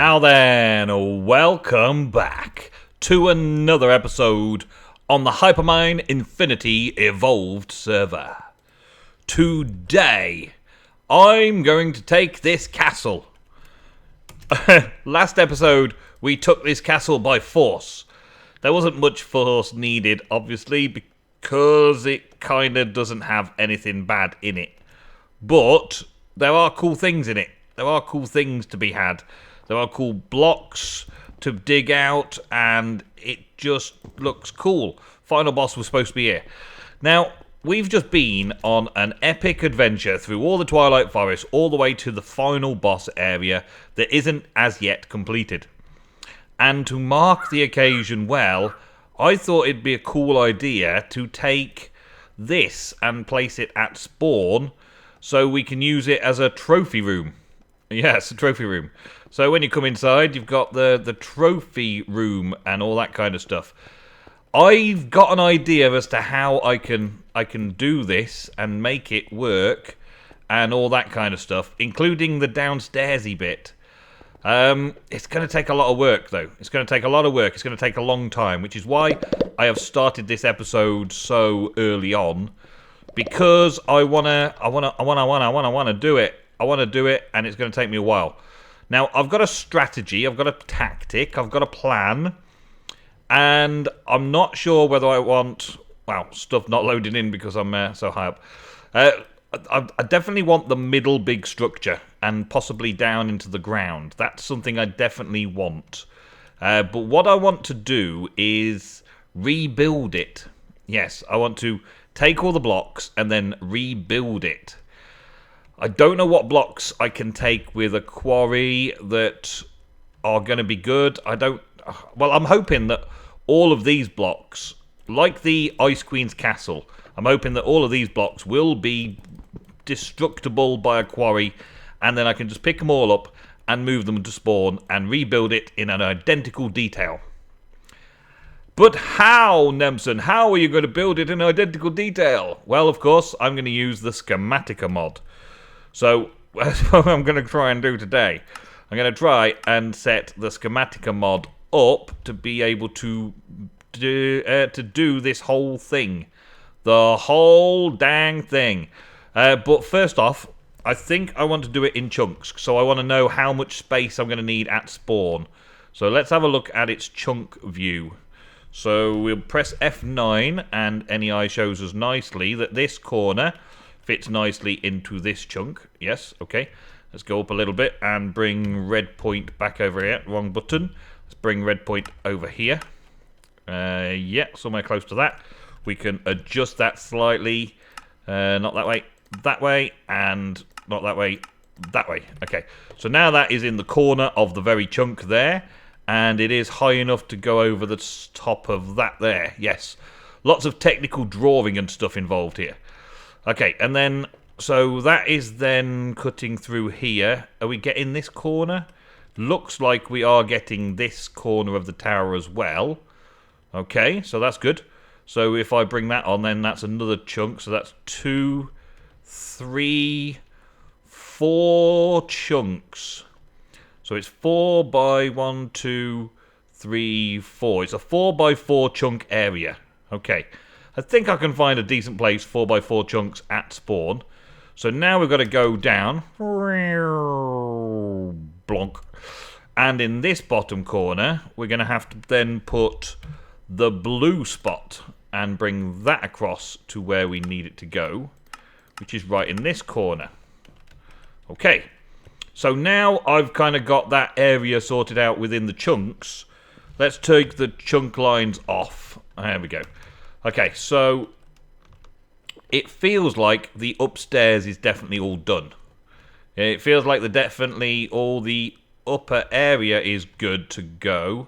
Now then, welcome back to another episode on the Hypermine Infinity Evolved server. Today, I'm going to take this castle. Last episode, we took this castle by force. There wasn't much force needed, obviously, because it kind of doesn't have anything bad in it. But there are cool things in it. There are cool things to be had. There are cool blocks to dig out, and it just looks cool. Final boss was supposed to be here. Now, we've just been on an epic adventure through all the Twilight Forest, all the way to the final boss area that isn't as yet completed. And to mark the occasion well, I thought it'd be a cool idea to take this and place it at spawn so we can use it as a trophy room. Yes, a trophy room. So when you come inside, you've got the trophy room and all that kind of stuff. I've got an idea as to how I can do this and make it work and all that kind of stuff, including the downstairsy bit. It's going to take a lot of work, though. It's going to take a lot of work. It's going to take a long time, which is why I have started this episode so early on, because I wanna do it. I want to do it, and it's going to take me a while. Now, I've got a strategy, I've got a tactic, I've got a plan, and I'm not sure whether I want, well, stuff not loading in because I'm so high up. I definitely want the middle big structure, and possibly down into the ground. That's something I definitely want. But what I want to do is rebuild it. Yes, I want to take all the blocks and then rebuild it. I don't know what blocks I can take with a quarry that are going to be good. Well, I'm hoping that all of these blocks, like the Ice Queen's castle, I'm hoping that all of these blocks will be destructible by a quarry, and then I can just pick them all up and move them to spawn and rebuild it in an identical detail. But how, Nemsun? How are you going to build it in identical detail? Well, of course, I'm going to use the Schematica mod. So, that's what I'm going to try and do today. I'm going to try and set the Schematica mod up to be able to do this whole thing. The whole dang thing. But first off, I think I want to do it in chunks. So I want to know how much space I'm going to need at spawn. So let's have a look at its chunk view. So we'll press F9 and NEI shows us nicely that this corner fits nicely into this chunk. Yes, okay. Let's go up a little bit and bring red point back over here. Wrong button. Let's bring red point over here. Yeah, somewhere close to that. We can adjust that slightly. Not that way, and not that way, that way. Okay, so now that is in the corner of the very chunk there, and it is high enough to go over the top of that there. Yes, lots of technical drawing and stuff involved here. Okay, and then, so that is then cutting through here. Are we getting this corner? Looks like we are getting this corner of the tower as well. Okay, so that's good. So if I bring that on, then that's another chunk. So that's 2, 3, 4 chunks. So it's 4 by 1, 2, 3, 4. It's a 4 by 4 chunk area. Okay. I think I can find a decent place, 4 by 4 chunks at spawn. So now we've got to go down. Blonk. And in this bottom corner, we're going to have to then put the blue spot and bring that across to where we need it to go, which is right in this corner. Okay. So now I've kind of got that area sorted out within the chunks. Let's take the chunk lines off. There we go. Okay, so it feels like the upstairs is definitely all done. It feels like definitely all the upper area is good to go.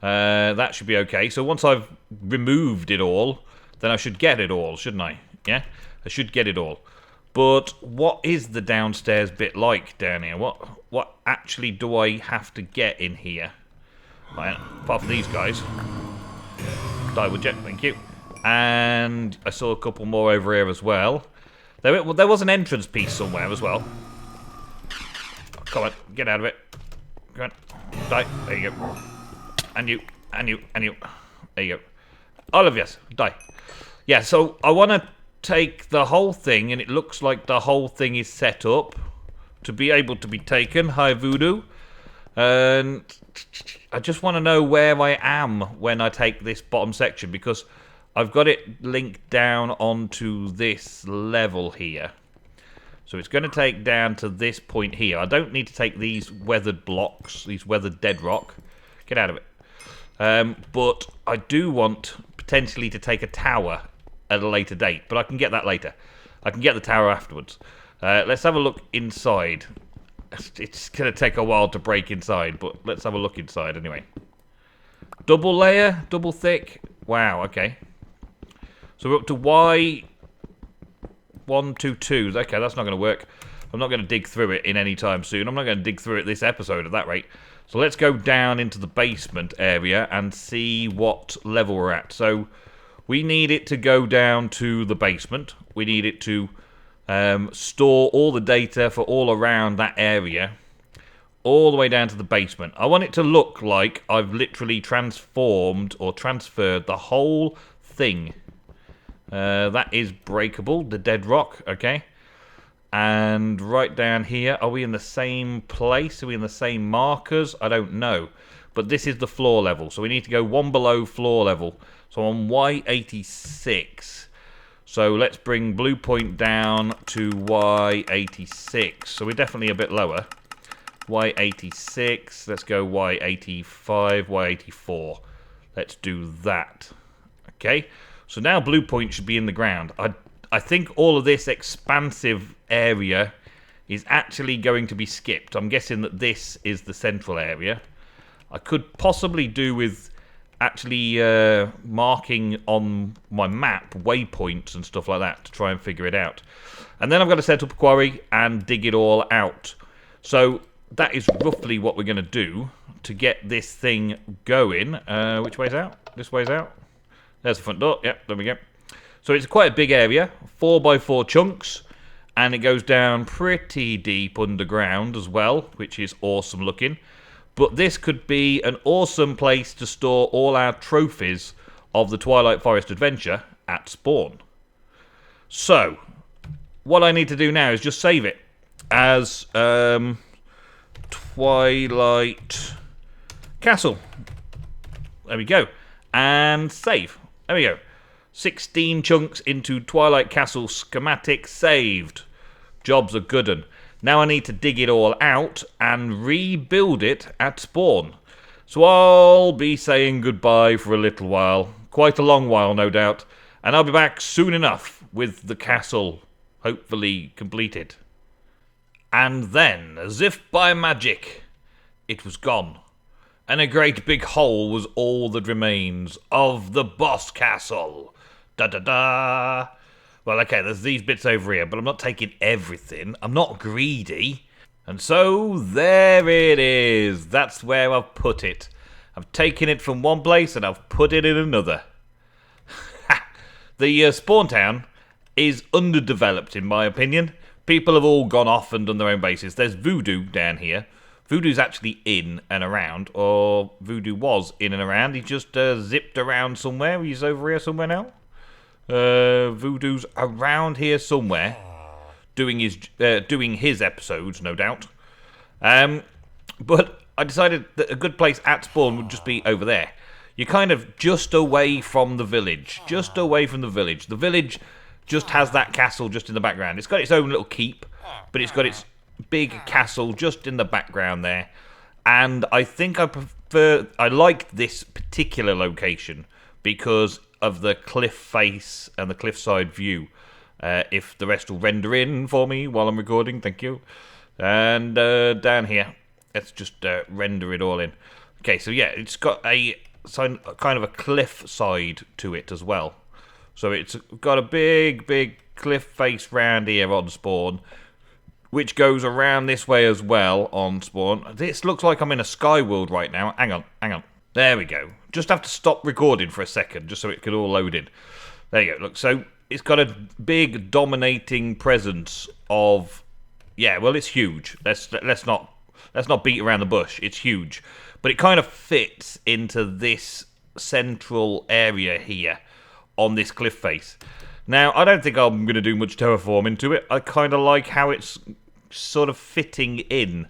That should be okay. So once I've removed it all, then I should get it all, shouldn't I? Yeah, I should get it all. But what is the downstairs bit like down here? What actually do I have to get in here? Right, apart from these guys. Die with jet, thank you. And I saw a couple more over here as well. There was an entrance piece somewhere as well. Oh, come on, get out of it. Come on. Die. There you go. And you. And you. And you. There you go. All of yes. Die. Yeah, so I want to take the whole thing, and it looks like the whole thing is set up to be able to be taken. Hi, Voodoo. And I just want to know where I am when I take this bottom section, because I've got it linked down onto this level here. So it's going to take down to this point here. I don't need to take these weathered blocks, these weathered dead rock. Get out of it. But I do want potentially to take a tower at a later date, but I can get that later. I can get the tower afterwards. Let's have a look inside. It's going to take a while to break inside, but let's have a look inside anyway. Double layer, double thick. Wow, okay. So we're up to Y122. Okay, that's not going to work. I'm not going to dig through it in any time soon. I'm not going to dig through it this episode at that rate. So let's go down into the basement area and see what level we're at. So we need it to go down to the basement. We need it to store all the data for all around that area, all the way down to the basement. I want it to look like I've literally transformed or transferred the whole thing. That is breakable, the dead rock, okay. And right down here, are we in the same place? Are we in the same markers? I don't know. But this is the floor level, so we need to go one below floor level. So on Y86. So let's bring blue point down to Y86. So we're definitely a bit lower. Y86. Let's go Y85, Y84. Let's do that. Okay. So now blue point should be in the ground. I think all of this expansive area is actually going to be skipped. I'm guessing that this is the central area. I could possibly do with actually marking on my map waypoints and stuff like that to try and figure it out. And then I've got to set up a quarry and dig it all out. So that is roughly what we're going to do to get this thing going. Which way's out? This way's out. There's the front door. Yep, there we go. So it's quite a big area, 4x4 chunks, and it goes down pretty deep underground as well, which is awesome looking. But this could be an awesome place to store all our trophies of the Twilight Forest adventure at spawn. So, what I need to do now is just save it as Twilight Castle. There we go. And save. There we go. 16 chunks into Twilight Castle schematic saved. Job's a good un. Now I need to dig it all out and rebuild it at spawn. So I'll be saying goodbye for a little while. Quite a long while, no doubt. And I'll be back soon enough with the castle hopefully completed. And then, as if by magic, it was gone. And a great big hole was all that remains of the boss castle. Da-da-da. Well, okay, there's these bits over here, but I'm not taking everything. I'm not greedy. And so, there it is. That's where I've put it. I've taken it from one place and I've put it in another. The spawn town is underdeveloped, in my opinion. People have all gone off and done their own bases. There's Voodoo down here. Voodoo's actually in and around, or Voodoo was in and around. He just zipped around somewhere. He's over here somewhere now. Voodoo's around here somewhere, doing his episodes, no doubt. But I decided that a good place at spawn would just be over there. You're kind of just away from the village. Just away from the village. The village just has that castle just in the background. It's got its own little keep, but it's got its big castle just in the background there. And I think I like this particular location because of the cliff face and the cliffside view. If the rest will render in for me while I'm recording, thank you. And down here, let's just render it all in. Okay, so yeah, it's got a kind of a cliff side to it as well. So it's got a big cliff face round here on spawn, which goes around this way as well on spawn. This looks like I'm in a sky world right now. Hang on. There we go. Just have to stop recording for a second, just so it could all load in. There you go. Look, so it's got a big dominating presence of... Yeah, well, it's huge. Let's not let's not beat around the bush. It's huge. But it kind of fits into this central area here on this cliff face. Now, I don't think I'm going to do much terraforming to it. I kind of like how it's sort of fitting in.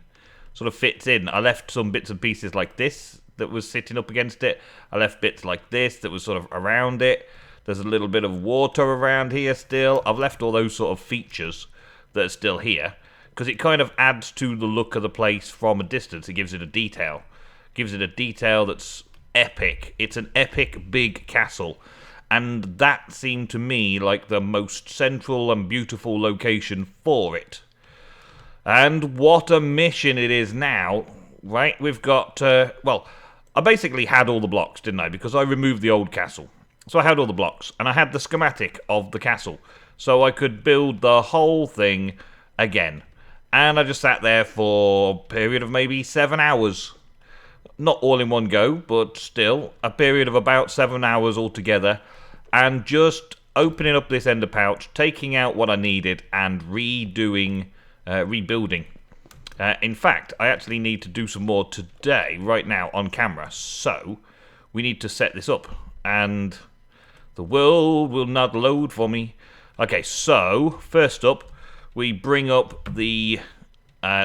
Sort of fits in. I left some bits and pieces like this that was sitting up against it. I left bits like this that was sort of around it. There's a little bit of water around here still. I've left all those sort of features that are still here because it kind of adds to the look of the place from a distance. It gives it a detail. Gives it a detail that's epic. It's an epic big castle. And that seemed to me like the most central and beautiful location for it. And what a mission it is now, right? We've got, well, I basically had all the blocks, didn't I? Because I removed the old castle. So I had all the blocks, and I had the schematic of the castle. So I could build the whole thing again. And I just sat there for a period of maybe 7 hours. Not all in one go, but still, a period of about 7 hours altogether. And just opening up this ender pouch, taking out what I needed, and rebuilding. In fact, I actually need to do some more today, right now, on camera. So, we need to set this up. And the world will not load for me. Okay, so, first up, we bring up the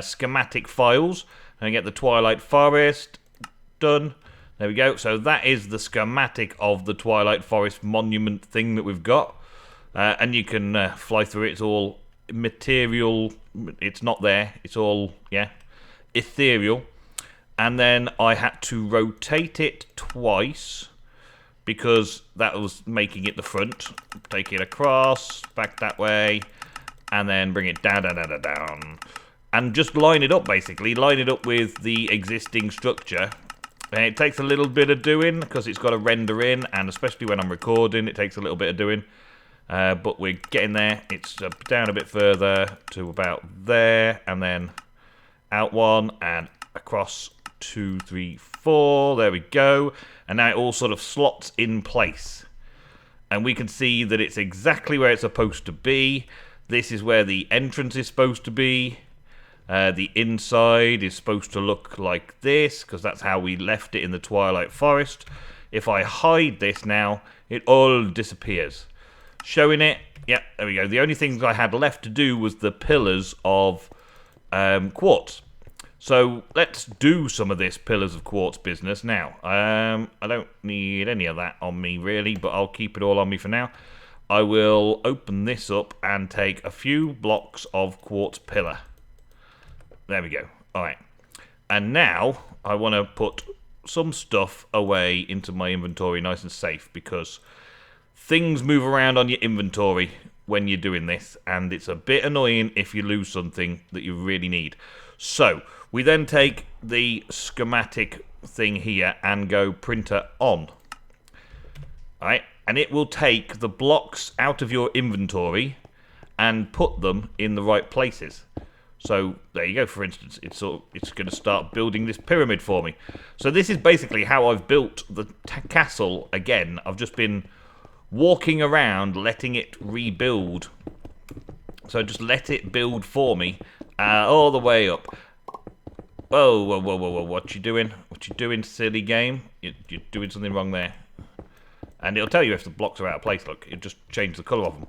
schematic files. And get the Twilight Forest done. There we go. So that is the schematic of the Twilight Forest monument thing that we've got. And you can fly through it. It's all material. It's not there. It's all, yeah, ethereal. And then I had to rotate it twice because that was making it the front. Take it across, back that way, and then bring it down, down, down, down, down. And just line it up, basically. Line it up with the existing structure. And it takes a little bit of doing because it's got to render in, and especially when I'm recording, it takes a little bit of doing. But we're getting there. It's down a bit further to about there, and then out one, and across 2, 3, 4. There we go. And now it all sort of slots in place. And we can see that it's exactly where it's supposed to be. This is where the entrance is supposed to be. The inside is supposed to look like this, because that's how we left it in the Twilight Forest. If I hide this now, it all disappears. Showing it, yeah, there we go. The only thing I had left to do was the pillars of quartz. So let's do some of this pillars of quartz business now. I don't need any of that on me, really, but I'll keep it all on me for now. I will open this up and take a few blocks of quartz pillar. There we go. All right. And now I want to put some stuff away into my inventory nice and safe, because things move around on your inventory when you're doing this, and it's a bit annoying if you lose something that you really need. So we then take the schematic thing here and go printer on. All right. And it will take the blocks out of your inventory and put them in the right places. So there you go. For instance, it's going to start building this pyramid for me. So this is basically how I've built the castle again. I've just been walking around, letting it rebuild. So just let it build for me all the way up. Whoa, whoa, whoa, whoa, whoa! What you doing? What you doing, silly game? You're doing something wrong there. And it'll tell you if the blocks are out of place. Look, it just changed the colour of them.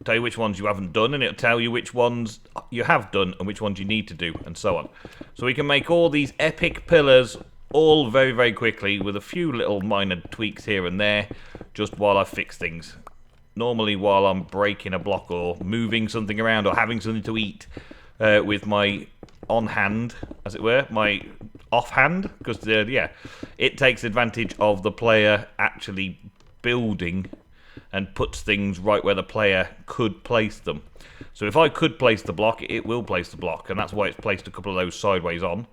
Tell you which ones you haven't done, and it'll tell you which ones you have done and which ones you need to do, and so on. So we can make all these epic pillars all very, very quickly with a few little minor tweaks here and there, just while I fix things. Normally while I'm breaking a block or moving something around or having something to eat with my on-hand, as it were, my off-hand, because, yeah, it takes advantage of the player actually building and puts things right where the player could place them. So if I could place the block, it will place the block, and that's why it's placed a couple of those sideways on.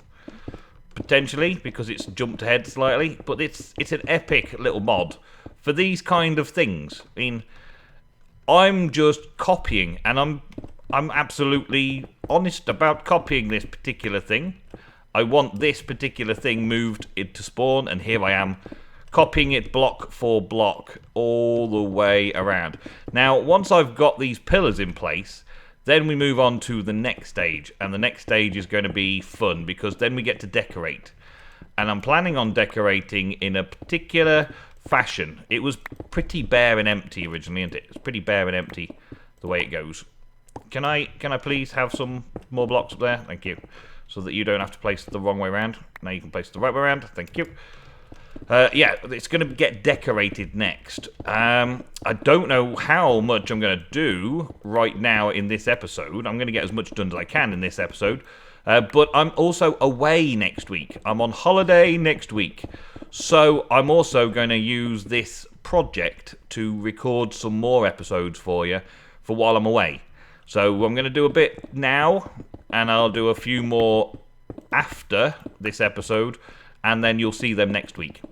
Potentially, because it's jumped ahead slightly, but it's an epic little mod for these kind of things. I mean, I'm just copying, and I'm absolutely honest about copying this particular thing. I want this particular thing moved into spawn, and here I am, copying it block for block all the way around. Now, once I've got these pillars in place, Then we move on to the next stage, and the next stage is going to be fun, because then we get to decorate. And I'm planning on decorating in a particular fashion. It was pretty bare and empty originally, isn't it? It's pretty bare and empty the way it goes. Can I please have some more blocks up there? Thank you. So that you don't have to place it the wrong way around. Now you can place it the right way around. Thank you. Yeah, it's going to get decorated next. I don't know how much I'm going to do right now in this episode. I'm going to get as much done as I can in this episode. But I'm also away next week. I'm on holiday next week. So I'm also going to use this project to record some more episodes for you for while I'm away. So I'm going to do a bit now, and I'll do a few more after this episode, and then you'll see them next week.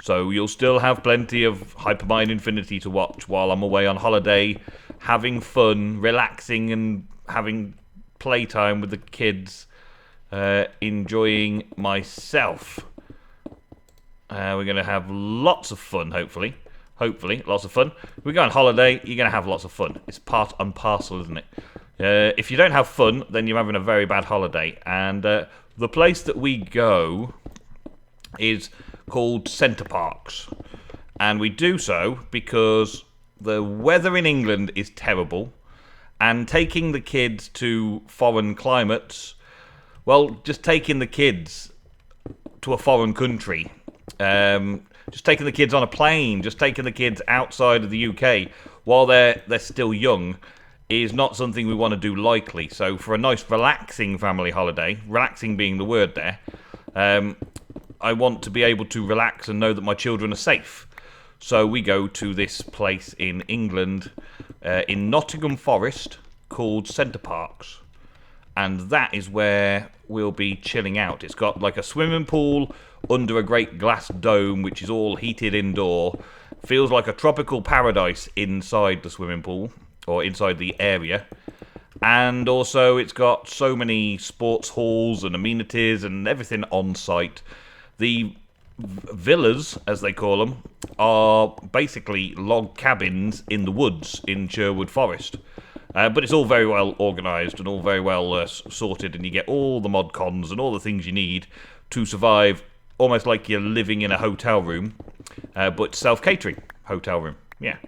So you'll still have plenty of Hypermine Infinity to watch while I'm away on holiday, having fun, relaxing, and having playtime with the kids, enjoying myself. We're going to have lots of fun, hopefully. Hopefully, lots of fun. We go on holiday, you're going to have lots of fun. It's part and parcel, isn't it? If you don't have fun, then you're having a very bad holiday. And the place that we go is called Centre Parks. And we do so because the weather in England is terrible. And taking the kids to foreign climates, well, just taking the kids to a foreign country, just taking the kids on a plane, just taking the kids outside of the UK while they're still young is not something we want to do lightly. So for a nice relaxing family holiday, relaxing being the word there, I want to be able to relax and know that my children are safe. So we go to this place in England, in Nottingham Forest, called Centre Parks. And that is where we'll be chilling out. It's got like a swimming pool under a great glass dome, which is all heated indoor. Feels like a tropical paradise inside the swimming pool, or inside the area. And also it's got so many sports halls and amenities and everything on site. The villas, as they call them, are basically log cabins in the woods in Sherwood Forest. But it's all very well organised and all very well sorted, and you get all the mod cons and all the things you need to survive, almost like you're living in a hotel room, but self-catering hotel room. Yeah.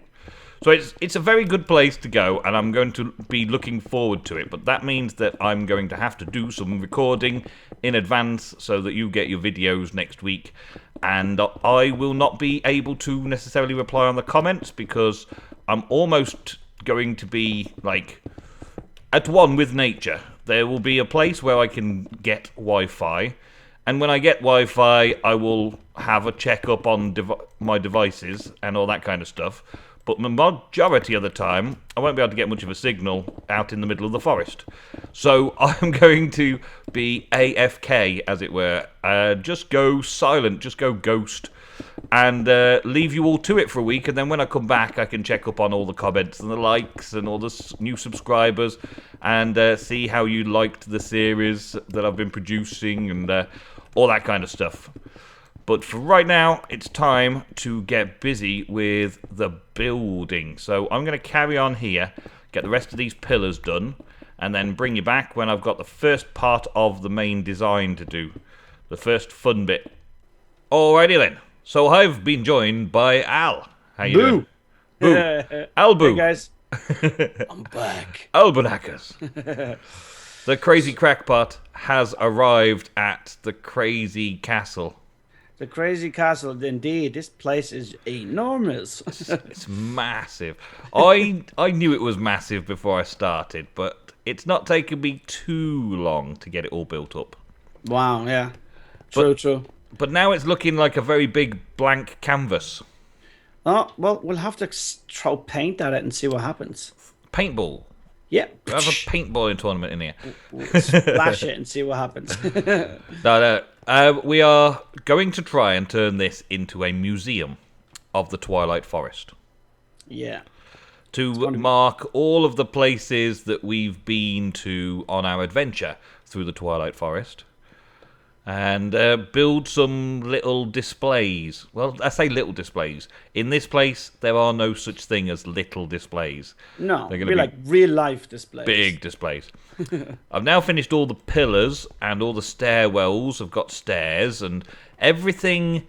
So it's a very good place to go, and I'm going to be looking forward to it. But that means that I'm going to have to do some recording in advance so that you get your videos next week. And I will not be able to necessarily reply on the comments because I'm almost going to be like at one with nature. There will be a place where I can get Wi-Fi, and when I get Wi-Fi, I will have a check-up on my devices and all that kind of stuff. But the majority of the time, I won't be able to get much of a signal out in the middle of the forest. So I'm going to be AFK, as it were. Just go silent, just go ghost, and leave you all to it for a week. And then when I come back, I can check up on all the comments and the likes and all the new subscribers and see how you liked the series that I've been producing and all that kind of stuff. But for right now, it's time to get busy with the building. So I'm going to carry on here, get the rest of these pillars done, and then bring you back when I've got the first part of the main design to do. The first fun bit. Alrighty then. So I've been joined by Al. How you doing? Boo. Al Boo. Hey guys. I'm back. Albanackers. The crazy crackpot has arrived at the crazy castle. The crazy castle, indeed. This place is enormous. It's massive. I knew it was massive before I started, but it's not taken me too long to get it all built up. Wow, yeah. True. But now it's looking like a very big blank canvas. Oh, well, we'll have to throw paint at it and see what happens. Paintball. Yeah. We have a paintballing tournament in here. We'll splash it and see what happens. No. We are going to try and turn this into a museum of the Twilight Forest. Yeah. To mark all of the places that we've been to on our adventure through the Twilight Forest. and build some little displays. Well, I say little displays. In this place, there are no such thing as little displays. No, They're they're going to be like real life displays. big displays. I've now finished all the pillars and all the stairwells. I've got stairs and everything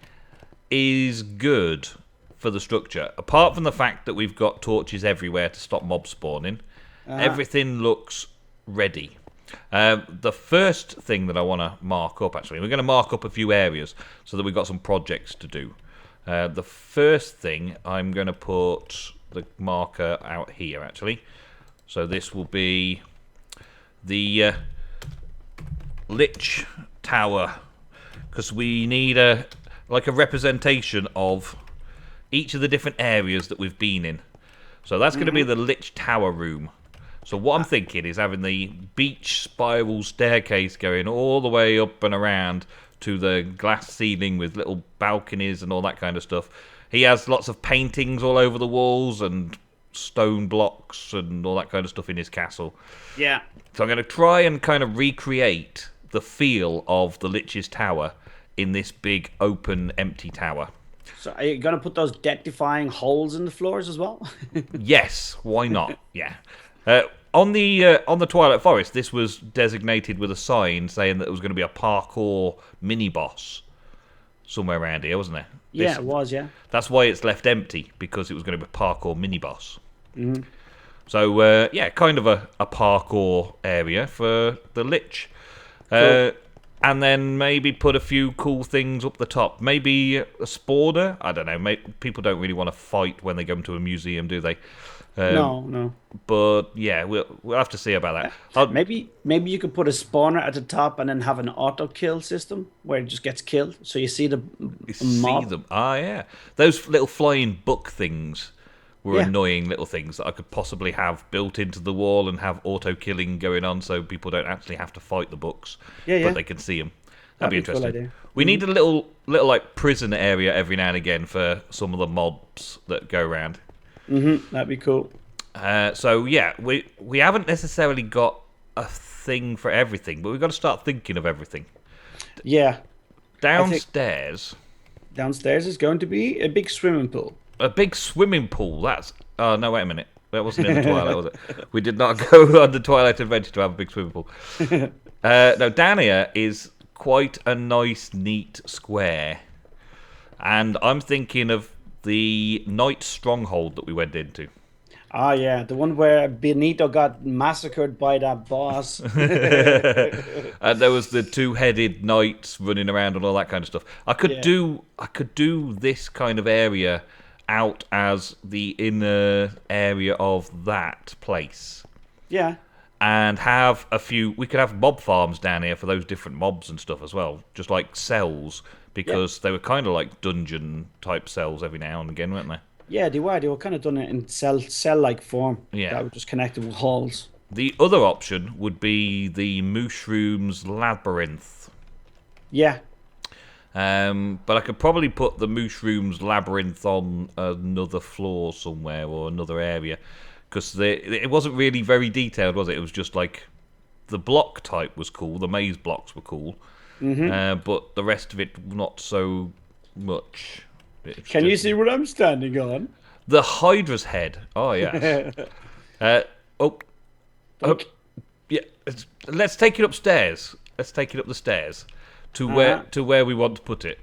is good for the structure. Apart from the fact that we've got torches everywhere to stop mob spawning, everything looks ready. The first thing that I want to mark up, actually, we're going to mark up a few areas so that we've got some projects to do. The first thing, I'm going to put the marker out here, actually. So this will be the Lich Tower, because we need a representation of each of the different areas that we've been in. So that's going to be the Lich Tower room. So what I'm thinking is having the beach spiral staircase going all the way up and around to the glass ceiling with little balconies and all that kind of stuff. He has lots of paintings all over the walls and stone blocks and all that kind of stuff in his castle. Yeah. So I'm going to try and kind of recreate the feel of the Lich's Tower in this big, open, empty tower. So are you going to put those death-defying holes in the floors as well? Yes, why not? Yeah. On the Twilight Forest, this was designated with a sign saying that it was going to be a parkour mini-boss somewhere around here, wasn't it? Yeah, it was, yeah. That's why it's left empty, because it was going to be a parkour mini-boss. Mm-hmm. So, kind of a parkour area for the Lich. Cool. And then maybe put a few cool things up the top. Maybe a spawner? I don't know. People don't really want to fight when they go into a museum, do they? No. But, yeah, we'll have to see about that. Maybe you could put a spawner at the top and then have an auto-kill system where it just gets killed. So you see the mob. See them. Ah, yeah. Those little flying book things were annoying little things that I could possibly have built into the wall and have auto-killing going on so people don't actually have to fight the books, but they can see them. That'd be interesting. Cool idea. We need a little like prison area every now and again for some of the mobs that go around. That'd be cool. So yeah, we haven't necessarily got a thing for everything, but we've got to start thinking of everything. Yeah. Downstairs is going to be a big swimming pool. A big swimming pool. That's... Oh, no, wait a minute. That wasn't in the Twilight, was it? We did not go on the Twilight Adventure to have a big swimming pool. No, down here is quite a nice, neat square. And I'm thinking of the Night Stronghold that we went into. Ah, yeah. The one where Benito got massacred by that boss. And there was the two-headed knights running around and all that kind of stuff. I could do this kind of area out as the inner area of that place. Yeah. And have we could have mob farms down here for those different mobs and stuff as well. Just like cells, because they were kind of like dungeon-type cells every now and again, weren't they? Yeah, they were. They were kind of done it in cell-like form. Yeah. That were just connected with halls. The other option would be the Mushrooms Labyrinth. Yeah. But I could probably put the Mushrooms Labyrinth on another floor somewhere or another area, because it wasn't really very detailed, was it? It was just like the block type was cool, the maze blocks were cool, but the rest of it not so much. Can you see what I'm standing on? The Hydra's head. Oh yes. Yeah. Let's take it upstairs. Let's take it up the stairs to where we want to put it,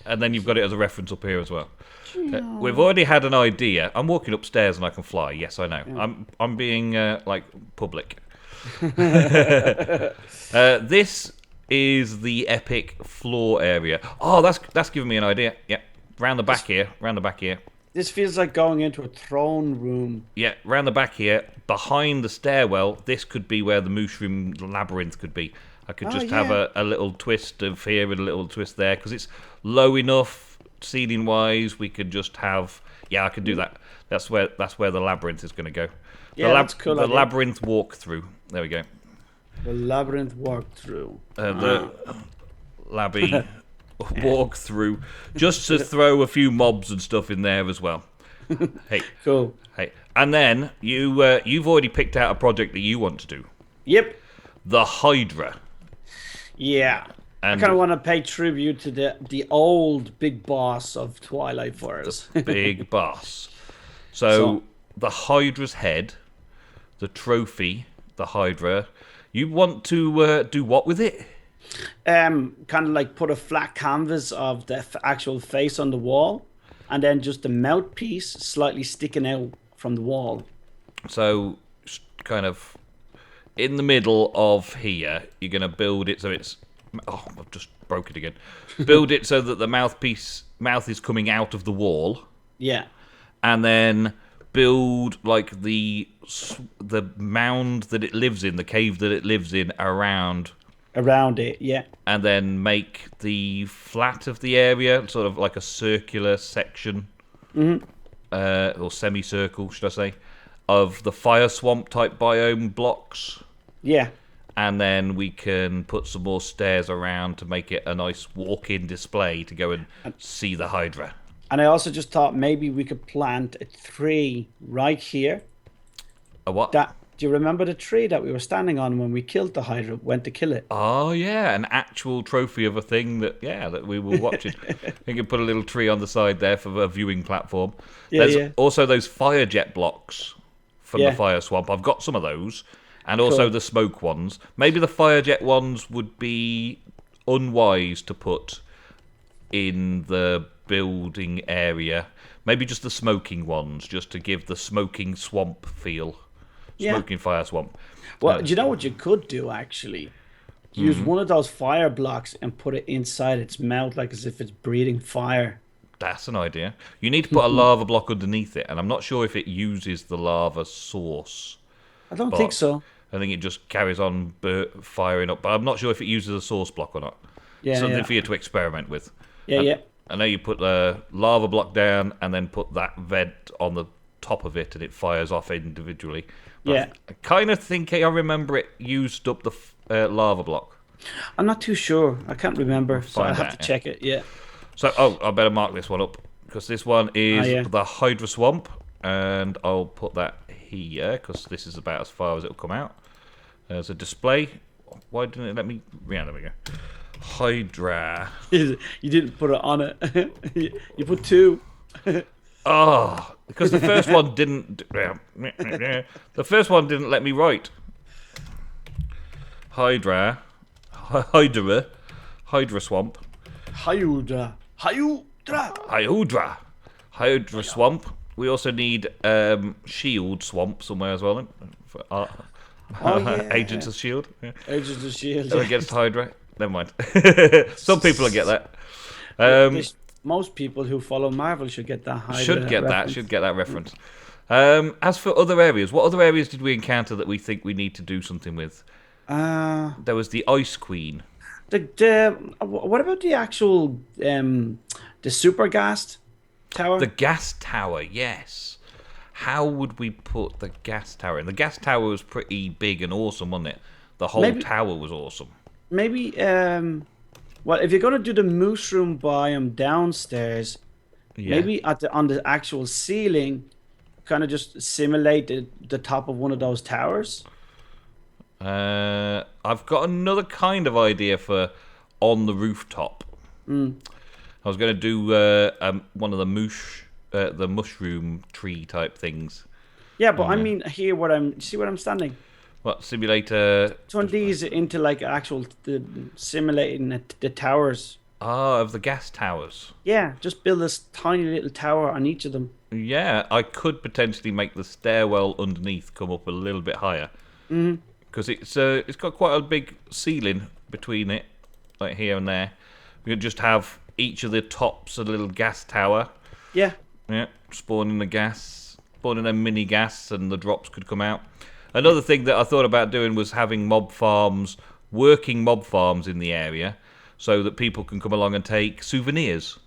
and then you've got it as a reference up here as well. We've already had an idea. I'm walking upstairs and I can fly. Yes, I know. Yeah. I'm being like public. This is the epic floor area. Oh, that's giving me an idea. Yeah, round the back here. This feels like going into a throne room. Yeah, round the back here, behind the stairwell. This could be where the Mushroom Labyrinth could be. I could just have a little twist of here and a little twist there, because it's low enough ceiling wise. We could just have I could do that. That's where the labyrinth is going to go. That's cool. The labyrinth walkthrough. There we go. The labyrinth walkthrough. The labby walkthrough, just to throw a few mobs and stuff in there as well. Hey, cool. Hey, and then you've already picked out a project that you want to do. Yep. The Hydra. Yeah. I And kind of want to pay tribute to the old big boss of Twilight Forest. big boss. So, So the Hydra's head, the trophy, the Hydra. You want to do what with it? kind of like put a flat canvas of the actual face on the wall, and then just the mouthpiece slightly sticking out from the wall. So kind of in the middle of here, you're going to build it so it's. Oh, I've just broke it again. Build it so that the mouth is coming out of the wall, Yeah, and then build like the mound that it lives in, the cave that it lives in around, around it. Yeah, and then make the flat of the area sort of like a circular section, or semicircle, should I say, of the fire swamp type biome blocks. yeah. And then we can put some more stairs around to make it a nice walk-in display to go and see the Hydra. And I also just thought maybe we could plant a tree right here. A what? Do you remember the tree that we were standing on when we killed the Hydra? Went to kill it. Oh yeah, an actual trophy of a thing that we were watching. We can put a little tree on the side there for a viewing platform. Yeah, There's yeah. also those fire jet blocks from Yeah. the fire swamp. I've got some of those, and also Cool. the smoke ones. Maybe the fire jet ones would be unwise to put in the building area. Maybe just the smoking ones, just to give the smoking swamp feel. Yeah. Smoking fire swamp. Well, do you know what you could do actually? Use one of those fire blocks and put it inside its mouth, like as if it's breathing fire. That's an idea. You need to put a lava block underneath it, and I'm not sure if it uses the lava source. I don't think so. I think it just carries on firing up, but I'm not sure if it uses a source block or not. Yeah, Something yeah. for you to experiment with. Yeah, And yeah. I know you put the lava block down and then put that vent on the top of it, and it fires off individually. But Yeah. I kind of think I remember it used up the lava block. I'm not too sure. I can't remember, so I find have out, to yeah. check it. Yeah. So, I better mark this one up, because this one is yeah. the Hydra Swamp, and I'll put that here, because this is about as far as it'll come out. There's a display. Why didn't it let me... Yeah, there we go. Hydra. You didn't put it on it. You put two. Oh, because the first one didn't... The first one didn't let me write. Hydra Swamp. Hyudra. Hyudra. Hydra Swamp. We also need Shield Swamp somewhere as well. For yeah. Agents of Shield. Yeah. Agents of Shield. Against Hydra. Never mind. Some people will get that. Most people who follow Marvel should get that. Hydra Should get reference. that reference. As for other areas, what other areas did we encounter that we think we need to do something with? There was the Ice Queen. What about the actual the super gas tower? The gas tower, yes. How would we put the gas tower in? The gas tower was pretty big and awesome, wasn't it? The whole tower was awesome. Maybe well, if you're gonna do the mushroom biome downstairs, maybe on the actual ceiling, kind of just simulate the top of one of those towers. I've got another kind of idea for on the rooftop. I was going to do one of the mushroom tree type things. Yeah, but I mean here see where I'm standing. What, simulator? Turn these into like actual simulating the towers. Of the gas towers. Yeah, just build this tiny little tower on each of them. Yeah, I could potentially make the stairwell underneath come up a little bit higher. Because it's got quite a big ceiling between it, like here and there. We could just have each of the tops a little gas tower. Yeah. Yeah, spawning a mini gas, and the drops could come out. Another thing that I thought about doing was having working mob farms in the area, so that people can come along and take souvenirs.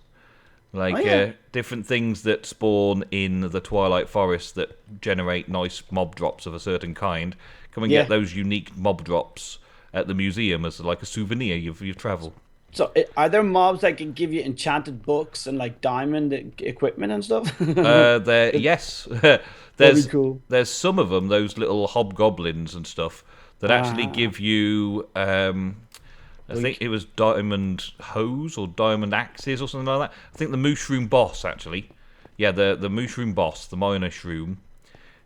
Like different things that spawn in the Twilight Forest that generate nice mob drops of a certain kind. Come and get those unique mob drops at the museum as like a souvenir of your travel. So are there mobs that can give you enchanted books and like diamond equipment and stuff? Yes. Very cool. There's some of them, those little hobgoblins and stuff, that actually give you I think it was diamond hose or diamond axes or something like that. I think the mushroom boss, actually. Yeah, the mushroom boss, the minor shroom,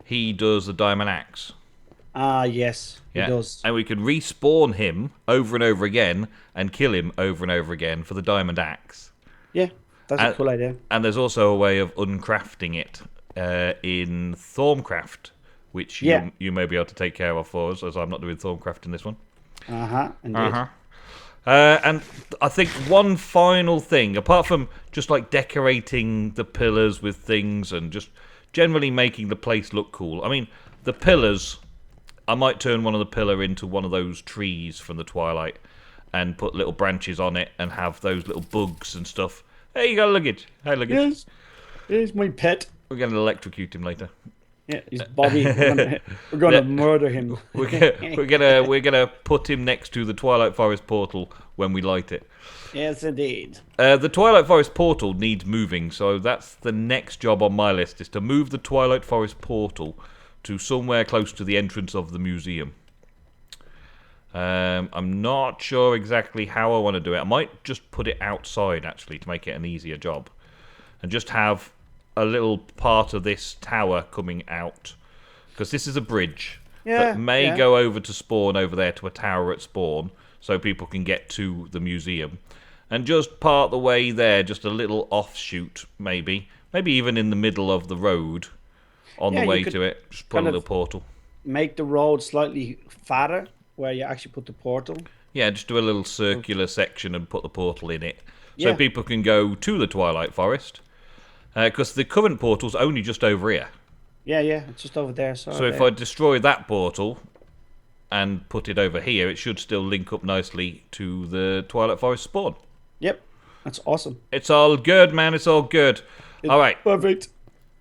he does the diamond axe. Ah, yes, he does. And we can respawn him over and over again and kill him over and over again for the diamond axe. Yeah, that's a cool idea. And there's also a way of uncrafting it in Thorncraft, which you may be able to take care of for us, as I'm not doing Thorncraft in this one. Indeed. And I think one final thing, apart from just like decorating the pillars with things and just generally making the place look cool. I mean, the pillars, I might turn one of the pillar into one of those trees from the Twilight and put little branches on it and have those little bugs and stuff. Hey, you got a luggage. Hey, luggage. Yes, here's my pet. We're going to electrocute him later. Yeah, he's Bobby. We're gonna murder him. We're gonna put him next to the Twilight Forest portal when we light it. Yes, indeed. The Twilight Forest portal needs moving, so that's the next job on my list: is to move the Twilight Forest portal to somewhere close to the entrance of the museum. I'm not sure exactly how I want to do it. I might just put it outside, actually, to make it an easier job, and just have a little part of this tower coming out, because this is a bridge that may go over to spawn over there to a tower at spawn, so people can get to the museum, and just part the way there, just a little offshoot, maybe even in the middle of the road on the way to it, just put a little portal. Make the road slightly fatter where you actually put the portal. Yeah, just do a little circular section and put the portal in it, so people can go to the Twilight Forest. Because the current portal's only just over here. Yeah, it's just over there. So if I destroy that portal and put it over here, it should still link up nicely to the Twilight Forest spawn. Yep, that's awesome. It's all good, man. It's all good. All right. Perfect.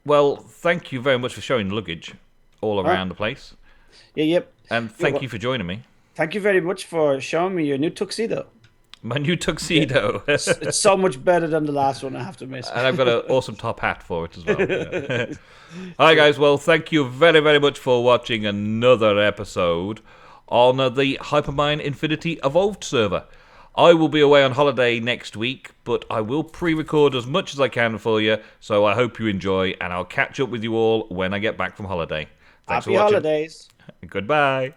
Well, thank you very much for showing the luggage all around the place. Yeah, yep. And thank you for joining me. Thank you very much for showing me your new tuxedo. My new tuxedo. Yeah. It's so much better than the last one, I have to admit. And I've got an awesome top hat for it as well. Yeah. All right, guys. Well, thank you very, very much for watching another episode on the Hypermine Infinity Evolved server. I will be away on holiday next week, but I will pre-record as much as I can for you, so I hope you enjoy, and I'll catch up with you all when I get back from holiday. Thanks Happy for watching. holidays. Goodbye.